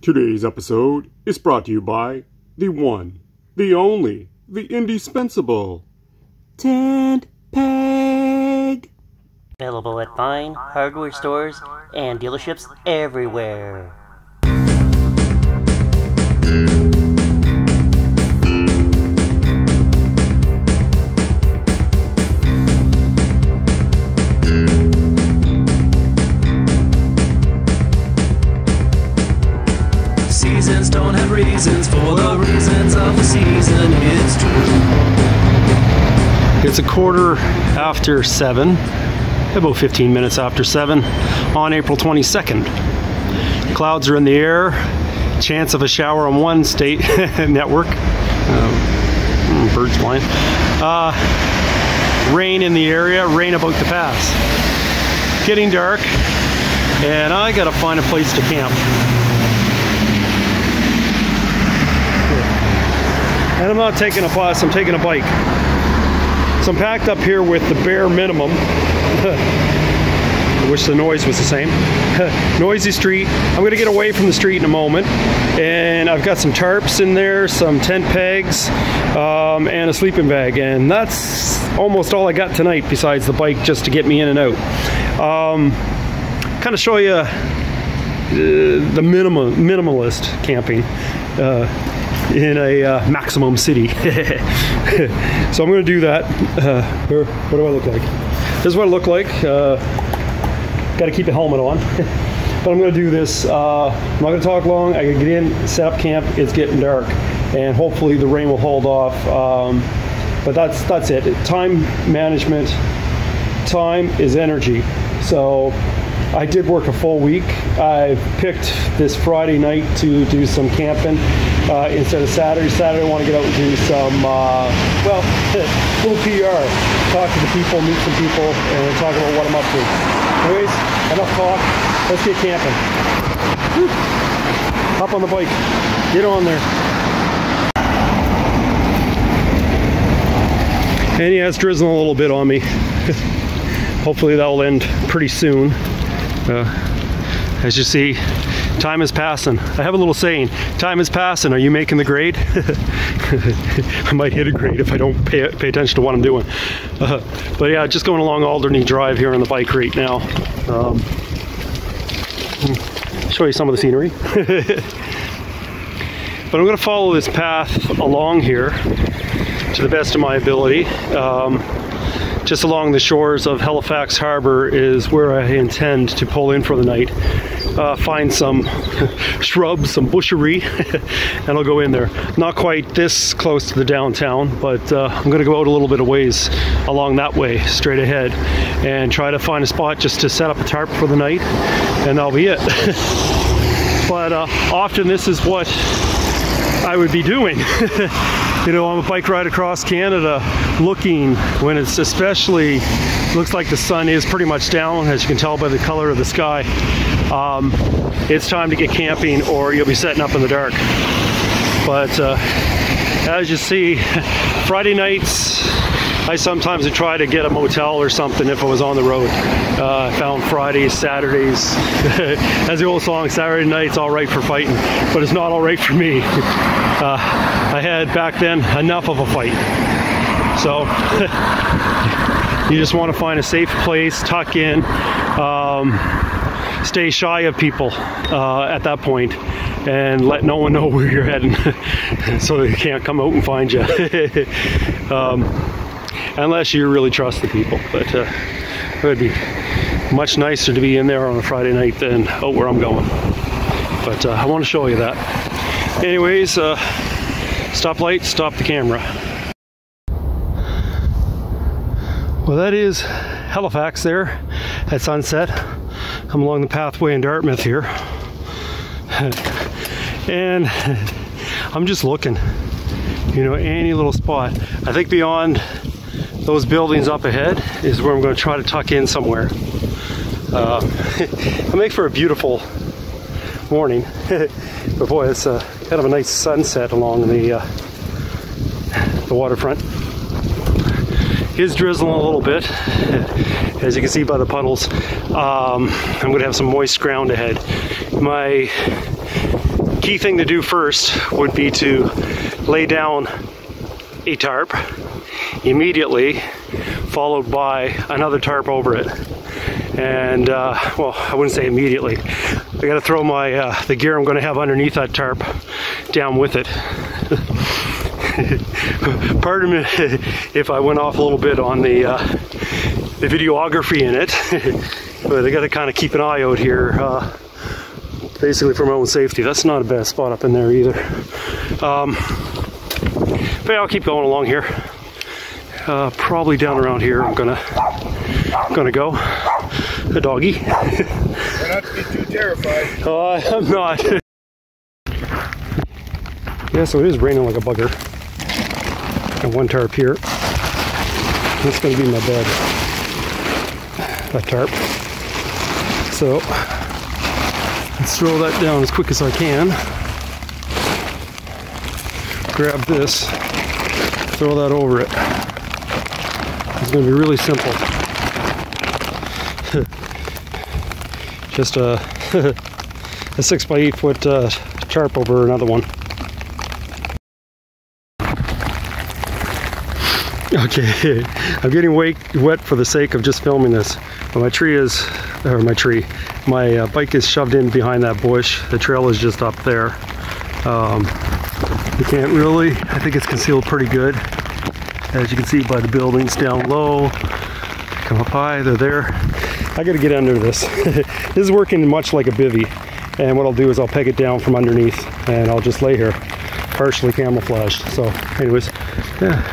Today's episode is brought to you by the one, the only, the indispensable Tent Peg. Available at fine hardware stores and dealerships everywhere. Seasons don't have reasons for the reasons of the season, it's true. It's 7:15, about 15 minutes after 7 on April 22nd. Clouds are in the air, chance of a shower on one state network. Birds flying. Rain in the area, rain about to pass. Getting dark, and I gotta find a place to camp. And I'm not taking a bus, I'm taking a bike. So I'm packed up here with the bare minimum. I wish the noise was the same. Noisy street. I'm gonna get away from the street in a moment. And I've got some tarps in there, some tent pegs, and a sleeping bag. And that's almost all I got tonight besides the bike just to get me in and out. Kind of show you the minimalist camping. In a maximum city. So I'm going to do that. What do I look like? This is what I look like. Got to keep a helmet on. But I'm going to do this. I'm not going to talk long. I can get in, set up camp. It's getting dark. And hopefully the rain will hold off. But that's it. Time management. Time is energy. So I did work a full week. I picked this Friday night to do some camping instead of Saturday. Saturday I want to get out and do some, well, little PR. Talk to the people, meet some people, and talk about what I'm up to. Anyways, enough talk. Let's get camping. Whew. Hop on the bike. Get on there. And yeah, it's drizzling a little bit on me. Hopefully that will end pretty soon. As you see, time is passing. I have a little saying, time is passing. Are you making the grade? I might hit a grade if I don't pay attention to what I'm doing. But yeah, just going along Alderney Drive here on the bike right now. Show you some of the scenery. But I'm going to follow this path along here to the best of my ability. Just along the shores of Halifax Harbour is where I intend to pull in for the night. Find some shrubs, some bushery, and I'll go in there. Not quite this close to the downtown, but I'm going to go out a little bit of ways along that way, straight ahead, and try to find a spot just to set up a tarp for the night, and that'll be it. But often this is what I would be doing. You know, on a bike ride across Canada, looking when it's especially looks like the sun is pretty much down, as you can tell by the color of the sky. It's time to get camping, or you'll be setting up in the dark. But as you see, Friday nights, I sometimes would try to get a motel or something if I was on the road. I found Fridays, Saturdays, as the old song, Saturday night's all right for fighting, but it's not all right for me. I had back then enough of a fight. So you just want to find a safe place, tuck in, stay shy of people at that point, and let no one know where you're heading so they can't come out and find you. Unless you really trust the people. But it would be much nicer to be in there on a Friday night than out where I'm going. But I want to show you that. Anyways, stop light, stop the camera. Well, that is Halifax there at sunset. I'm along the pathway in Dartmouth here. And I'm just looking, you know, any little spot. I think beyond those buildings up ahead is where I'm going to try to tuck in somewhere. It'll make for a beautiful morning. But boy, it's kind of a nice sunset along the waterfront. It is drizzling a little bit, as you can see by the puddles. I'm going to have some moist ground ahead. My key thing to do first would be to lay down a tarp immediately, followed by another tarp over it. And well, I wouldn't say immediately. I got to throw my the gear I'm going to have underneath that tarp down with it. Pardon me if I went off a little bit on the videography in it, but I got to kind of keep an eye out here, basically for my own safety. That's not a bad spot up in there either. But yeah, I'll keep going along here. Probably down around here. I'm gonna go. A doggy. Try not to be too terrified. Oh, I'm not. Yeah, so it is raining like a bugger. And one tarp here. That's going to be my bed. That tarp. So, let's throw that down as quick as I can. Grab this. Throw that over it. It's going to be really simple. Just a 6 by 8 foot tarp over another one. Okay, I'm getting wet for the sake of just filming this. But my bike is shoved in behind that bush. The trail is just up there. You can't really, I think it's concealed pretty good. As you can see by the buildings down low. Come up high, they're there. I gotta get under this. This is working much like a bivvy. And what I'll do is I'll peg it down from underneath and I'll just lay here, partially camouflaged. So anyways, yeah.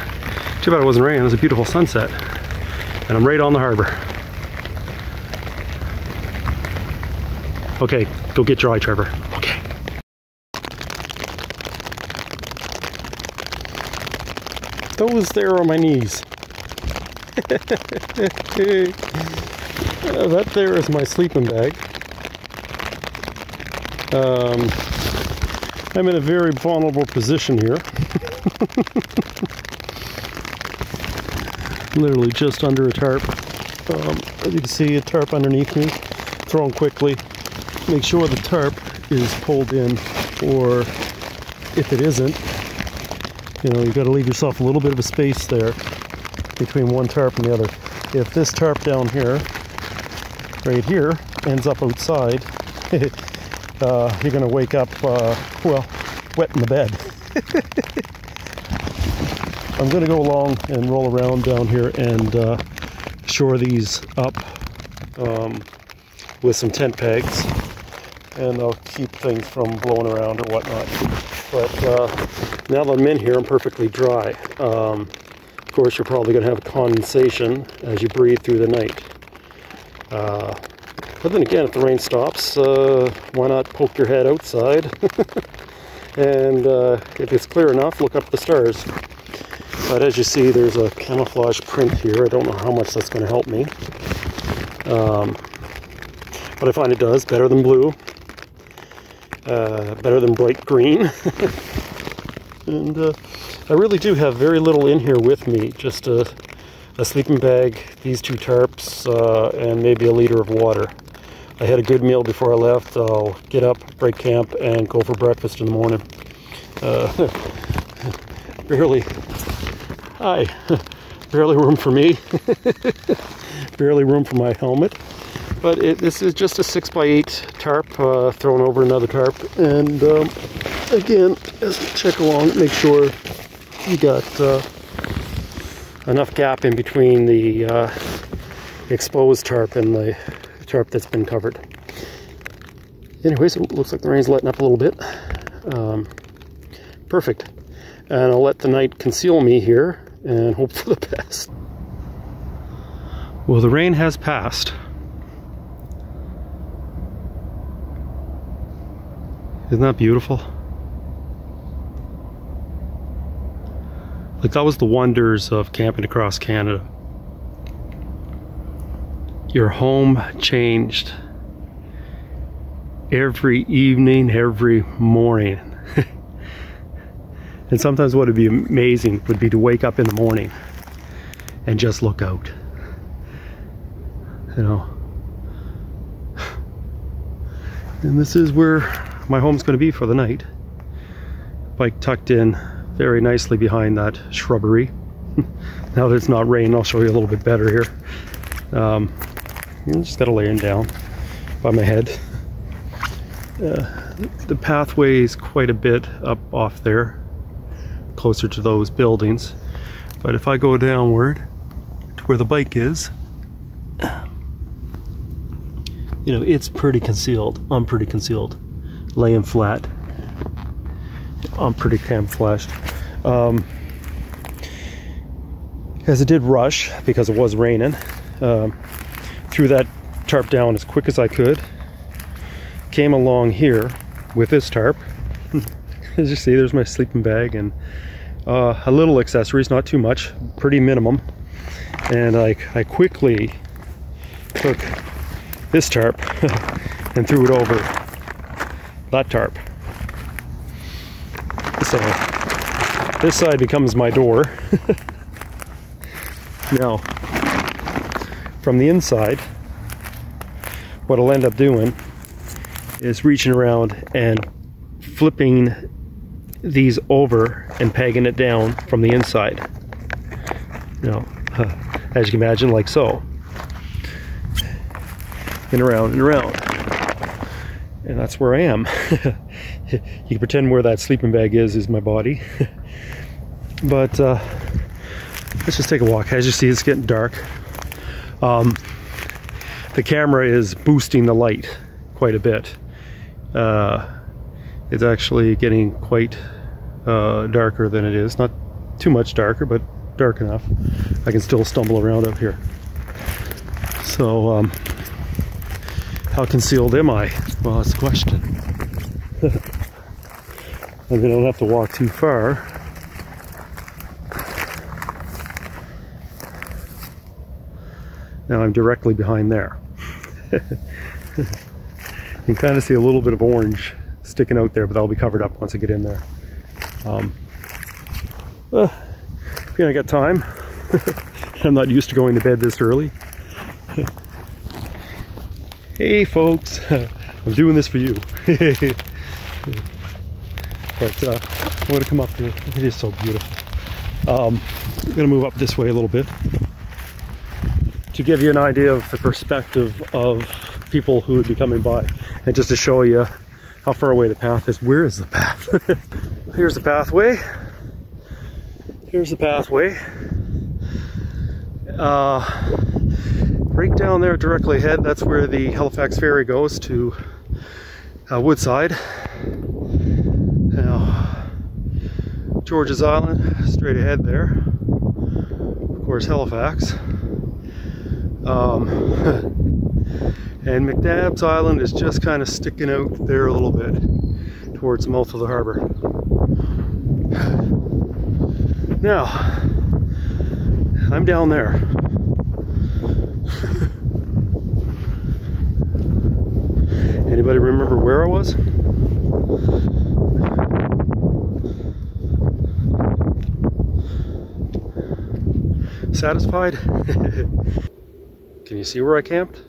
Too bad it wasn't raining. It was a beautiful sunset. And I'm right on the harbor. Okay, go get dry, Trevor. Okay. Those there are my knees. That there is my sleeping bag. I'm in a very vulnerable position here. Literally just under a tarp. As you can see, a tarp underneath me. Thrown quickly. Make sure the tarp is pulled in, or if it isn't, you know, you've got to leave yourself a little bit of a space there between one tarp and the other. If this tarp down here, right here, ends up outside, you're going to wake up, well, wet in the bed. I'm going to go along and roll around down here and shore these up with some tent pegs, and I'll keep things from blowing around or whatnot. But now that I'm in here, I'm perfectly dry. Of course, you're probably going to have condensation as you breathe through the night. But then again, if the rain stops, why not poke your head outside? And if it's clear enough, look up the stars. But as you see, there's a camouflage print here. I don't know how much that's going to help me. But I find it does. Better than blue. Better than bright green. And I really do have very little in here with me. Just a sleeping bag, these two tarps, and maybe a liter of water. I had a good meal before I left. I'll get up, break camp, and go for breakfast in the morning. Barely room for me. Barely room for my helmet. But this is just a 6 by 8 tarp thrown over another tarp. And again, as we check along, make sure you got enough gap in between the exposed tarp and the tarp that's been covered. Anyways, it looks like the rain's letting up a little bit. Perfect. And I'll let the night conceal me here and hope for the best. Well, the rain has passed. Isn't that beautiful? Like, that was the wonders of camping across Canada. Your home changed every evening, every morning. And sometimes what would be amazing would be to wake up in the morning and just look out. You know. And this is where my home's going to be for the night. Bike tucked in very nicely behind that shrubbery. Now that it's not raining, I'll show you a little bit better here. Just got to lay down by my head. The pathway is quite a bit up off there, closer to those buildings. But if I go downward to where the bike is, you know, it's pretty concealed. I'm pretty concealed. Laying flat. I'm pretty camouflaged. As it did rush, because it was raining, threw that tarp down as quick as I could. Came along here with this tarp. As you see, there's my sleeping bag and a little accessories, not too much, pretty minimum. And I quickly took this tarp and threw it over that tarp. So this side becomes my door. Now, from the inside, what I'll end up doing is reaching around and flipping these over and pegging it down from the inside. You know, as you can imagine, like so. And around and around. And that's where I am. You can pretend where that sleeping bag is my body. But let's just take a walk. As you see, it's getting dark. The camera is boosting the light quite a bit. It's actually getting quite darker than it is. Not too much darker, but dark enough. I can still stumble around up here. So, how concealed am I? Well, that's the question. And then I don't have to walk too far. Now I'm directly behind there. You can kind of see a little bit of orange sticking out there, but that'll be covered up once I get in there. I got time. I'm not used to going to bed this early. Hey folks, I'm doing this for you. But I want to come up here. It is so beautiful. I'm going to move up this way a little bit to give you an idea of the perspective of people who would be coming by, and just to show you how far away the path is. Where is the path? Here's the pathway. Here's the pathway. Right down there directly ahead, that's where the Halifax ferry goes to Woodside. Now, George's Island, straight ahead there. Of course, Halifax. And McNabb's Island is just kind of sticking out there a little bit towards the mouth of the harbor. Now, I'm down there. Anybody remember where I was? Satisfied? Can you see where I camped?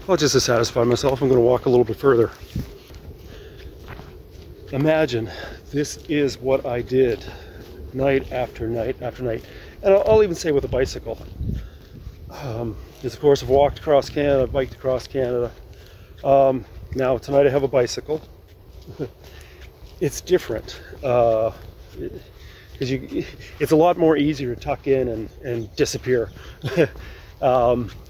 Well, just to satisfy myself, I'm going to walk a little bit further. Imagine this is what I did night after night after night. And I'll even say with a bicycle. Because of course I've walked across Canada, I've biked across Canada. Now tonight I have a bicycle. It's different. Because it's a lot more easier to tuck in and disappear.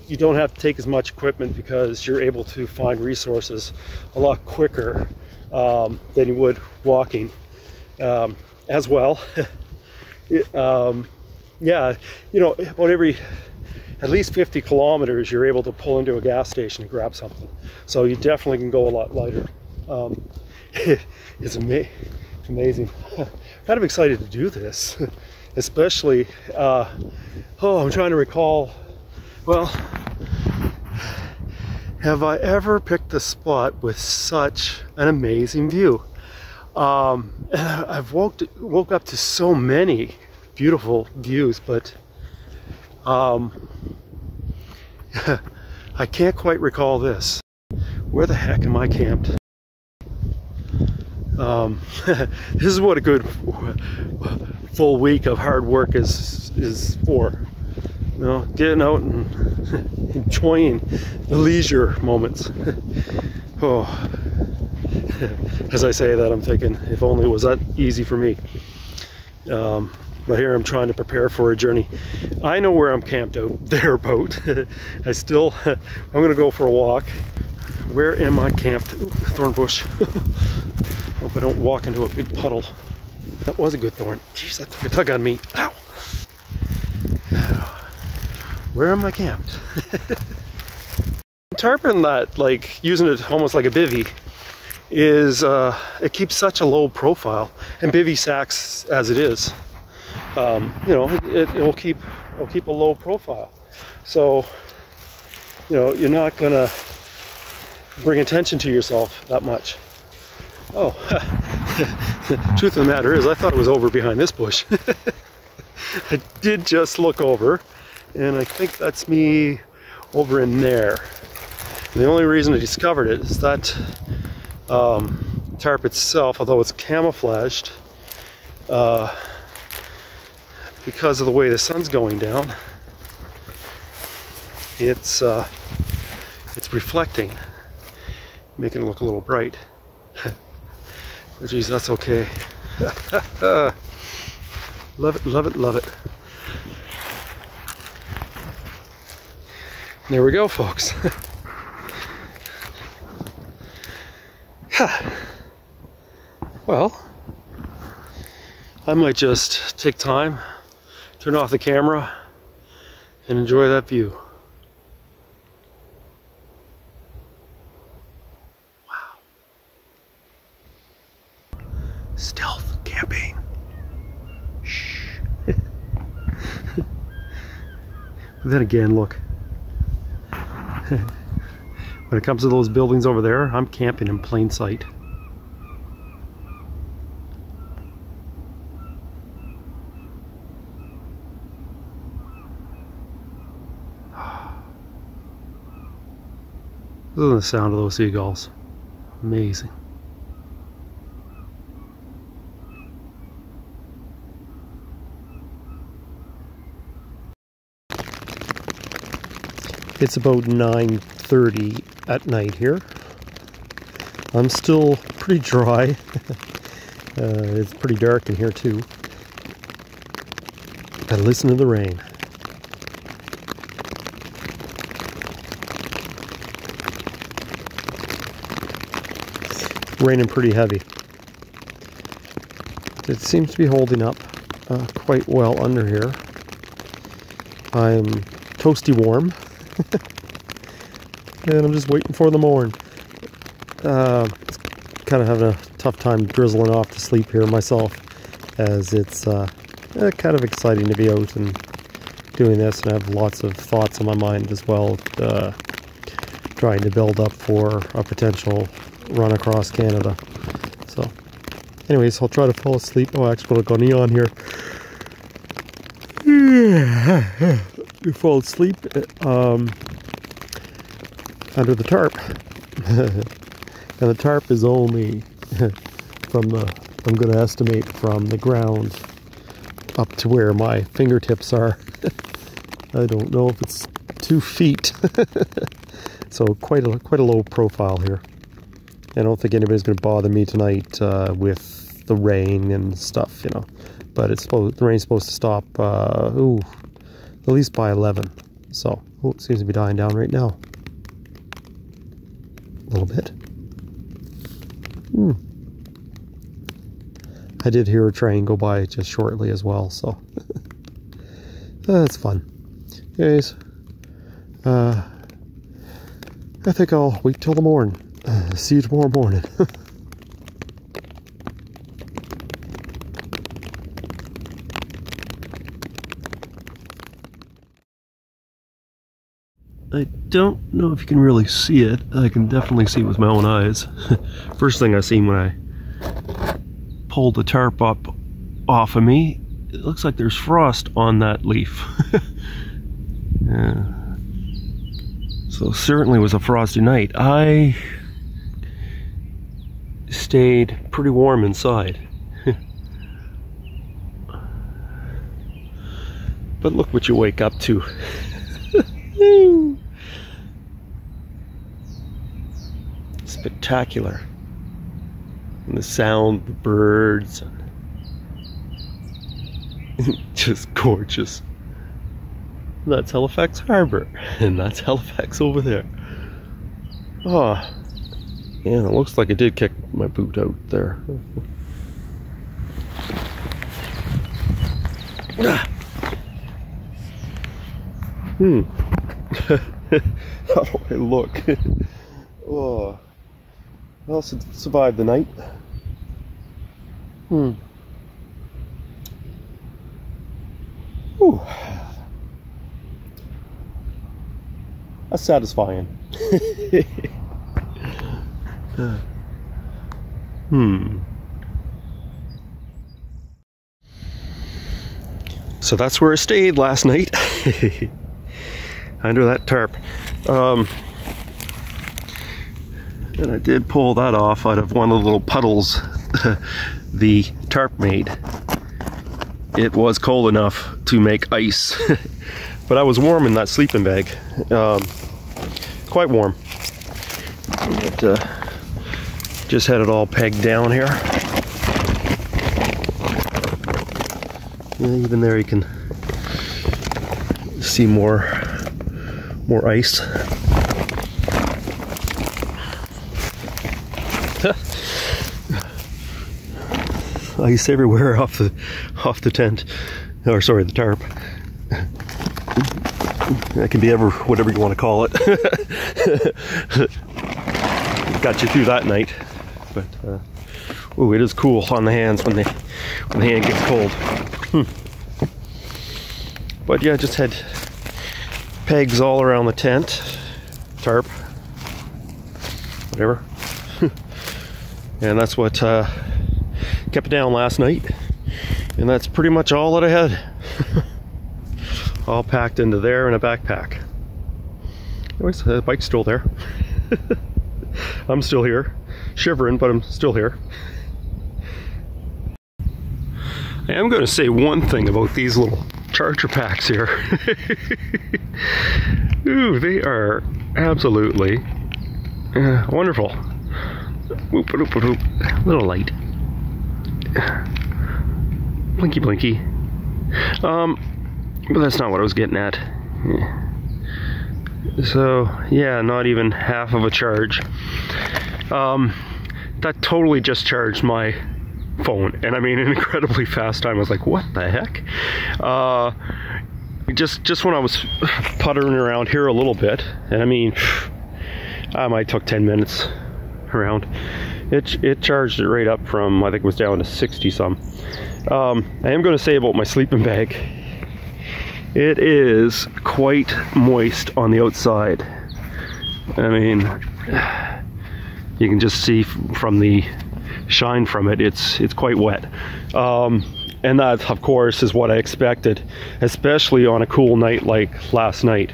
You don't have to take as much equipment because you're able to find resources a lot quicker than you would walking. As well, yeah, you know, about at least 50 kilometers, you're able to pull into a gas station and grab something. So you definitely can go a lot lighter. It's amazing. Kind of excited to do this, especially, I'm trying to recall, well, have I ever picked a spot with such an amazing view? I've woke up to so many beautiful views, but I can't quite recall this. Where the heck am I camped? This is what a good full week of hard work is for. You know, getting out and enjoying the leisure moments. Oh, as I say that, I'm thinking, if only it was that easy for me. But here I'm trying to prepare for a journey. I know where I'm camped out thereabout. I'm gonna go for a walk. Where am I camped? Ooh, thorn bush. Hope I don't walk into a big puddle. That was a good thorn. Jeez, that took a tug on me. Ow! Where am I camped? Tarping that, like using it almost like a bivvy, is it keeps such a low profile, and bivvy sacks as it is, you know, it'll keep a low profile. So, you know, you're not gonna bring attention to yourself that much. Oh, truth of the matter is, I thought it was over behind this bush. I did just look over, and I think that's me over in there. And the only reason I discovered it is that tarp itself, although it's camouflaged, because of the way the sun's going down, it's reflecting, making it look a little bright. But geez, that's okay. Love it, love it, love it. There we go, folks. Well, I might just take time, turn off the camera, and enjoy that view. Wow. Stealth camping. Shh. But then again, look. When it comes to those buildings over there, I'm camping in plain sight. Listen to the sound of those seagulls. Amazing. It's about 9:30 at night here. I'm still pretty dry. It's pretty dark in here too. And listen to the rain. Raining pretty heavy. It seems to be holding up quite well under here. I'm toasty warm. And I'm just waiting for the morn. Kind of having a tough time drizzling off to sleep here myself, as it's kind of exciting to be out and doing this, and I have lots of thoughts on my mind as well, trying to build up for a potential run across Canada. So anyways, I'll try to fall asleep. Oh, I actually got a neon here. You fall asleep under the tarp. And the tarp is only from the, I'm going to estimate from the ground up to where my fingertips are. I don't know if it's 2 feet. So quite a low profile here. I don't think anybody's going to bother me tonight with the rain and stuff, you know. But the rain's supposed to stop, at least by 11. So, it seems to be dying down right now. A little bit. I did hear a train go by just shortly as well, so that's fun. Anyways, I think I'll wait till the morning. See you tomorrow morning. I don't know if you can really see it. I can definitely see it with my own eyes. First thing I seen when I pulled the tarp up off of me, it looks like there's frost on that leaf. Yeah. So certainly was a frosty night. I stayed pretty warm inside. But look what you wake up to. Spectacular. And the sound, the birds, just gorgeous. That's Halifax Harbor, and that's Halifax over there. Oh, yeah, it looks like I did kick my boot out there. How do I look? Oh, I also survived the night. Ooh. That's satisfying. So that's where I stayed last night. Under that tarp. And I did pull that off out of one of the little puddles the tarp made. It was cold enough to make ice. But I was warm in that sleeping bag. Quite warm. But, just had it all pegged down here. Yeah, even there you can see more ice. Ice everywhere off the tent, or sorry, the tarp. That can be whatever you want to call it. Got you through that night, but ooh, it is cool on the hands when the hand gets cold. But yeah, just had pegs all around the tent, tarp, whatever. And that's what kept it down last night. And that's pretty much all that I had. All packed into there in a backpack. Anyways, the bike's still there. I'm still here. Shivering, but I'm still here. I am going to say one thing about these little charger packs here. Ooh, they are absolutely wonderful. Whoop, whoop, whoop, whoop. Little light. Blinky, blinky. But that's not what I was getting at. So, yeah, not even half of a charge. That totally just charged my phone, and I mean an incredibly fast time. I was like, what the heck? Just when I was puttering around here a little bit, and I mean, I might took 10 minutes around. It charged it right up from, I think it was down to 60 some. I am going to say about my sleeping bag, it is quite moist on the outside. I mean, you can just see from the shine from it, it's quite wet. And that, of course, is what I expected, especially on a cool night like last night.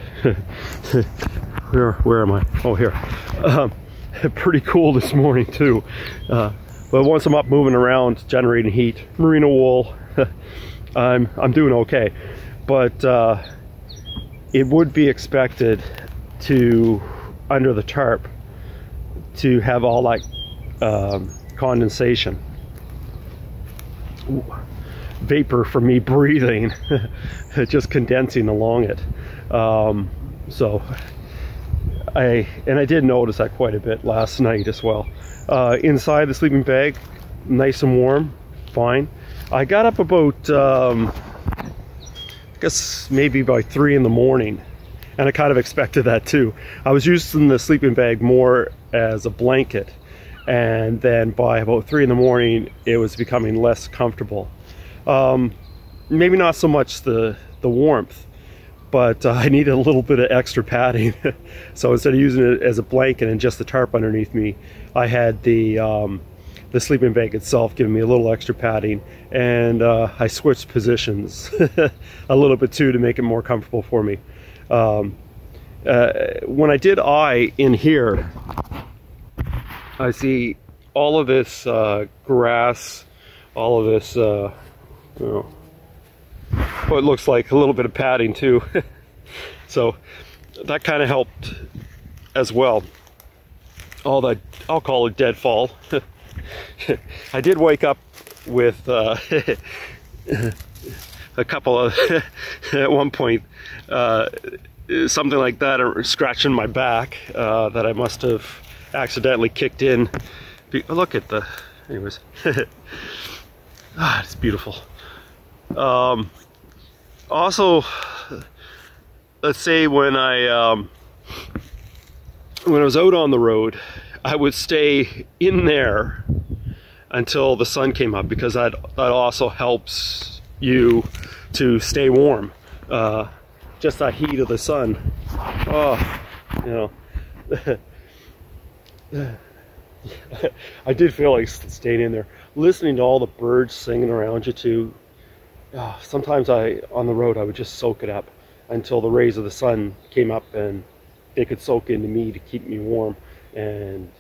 Where am I? Oh, here. Pretty cool this morning too. But once I'm up moving around, generating heat, merino wool, I'm doing okay. But it would be expected to, under the tarp, to have all that condensation. Ooh. Vapor from me breathing, just condensing along it. So I did notice that quite a bit last night as well. Inside the sleeping bag, nice and warm, fine. I got up about I guess maybe by 3 in the morning, and I kind of expected that too. I was using the sleeping bag more as a blanket, and then by about 3 in the morning it was becoming less comfortable. Maybe not so much the warmth, but I needed a little bit of extra padding. So instead of using it as a blanket and just the tarp underneath me, I had the sleeping bag itself giving me a little extra padding, and I switched positions a little bit too to make it more comfortable for me. when I did eye in here, I see all of this grass, all of this, you know, what looks like a little bit of padding too. So that kind of helped as well. All that, I'll call it deadfall. I did wake up with a couple of, at one point, something like that, or scratching my back, that I must have accidentally kicked in. Look at the, anyways. It's beautiful. Also, let's say when I was out on the road, I would stay in there until the sun came up, because that also helps you to stay warm. Just that heat of the sun. Oh, you know. I did feel like staying in there, listening to all the birds singing around you too. Sometimes on the road, I would just soak it up until the rays of the sun came up and they could soak into me to keep me warm. And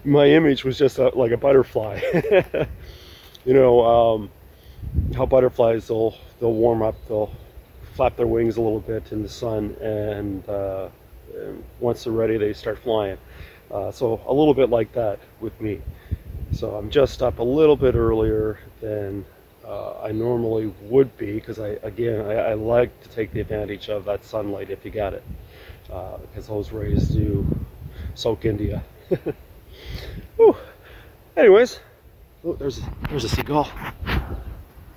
my image was just like a butterfly. You know, how butterflies, they'll warm up, they'll flap their wings a little bit in the sun, and once they're ready, they start flying. So a little bit like that with me. So I'm just up a little bit earlier than I normally would be, because I like to take the advantage of that sunlight if you got it, because those rays do soak into you. Whew. Anyways, oh, there's a seagull.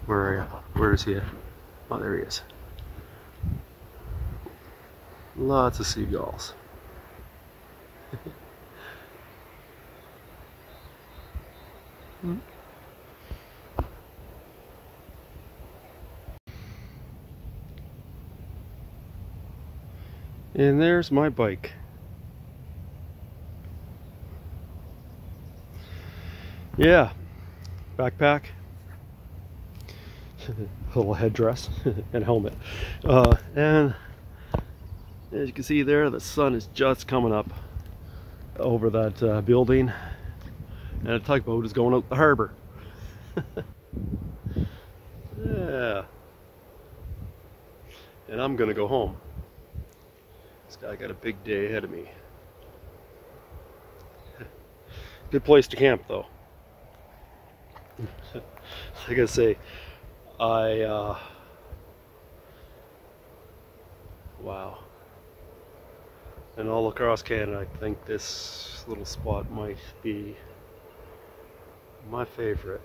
Where is he at? Oh, there he is. Lots of seagulls. And there's my bike. Yeah, backpack, little headdress, and helmet. And as you can see there, the sun is just coming up over that building, and a tugboat is going out the harbor. Yeah. And I'm gonna go home. This guy got a big day ahead of me. Good place to camp though. Like I say, wow. And all across Canada, I think this little spot might be my favorite.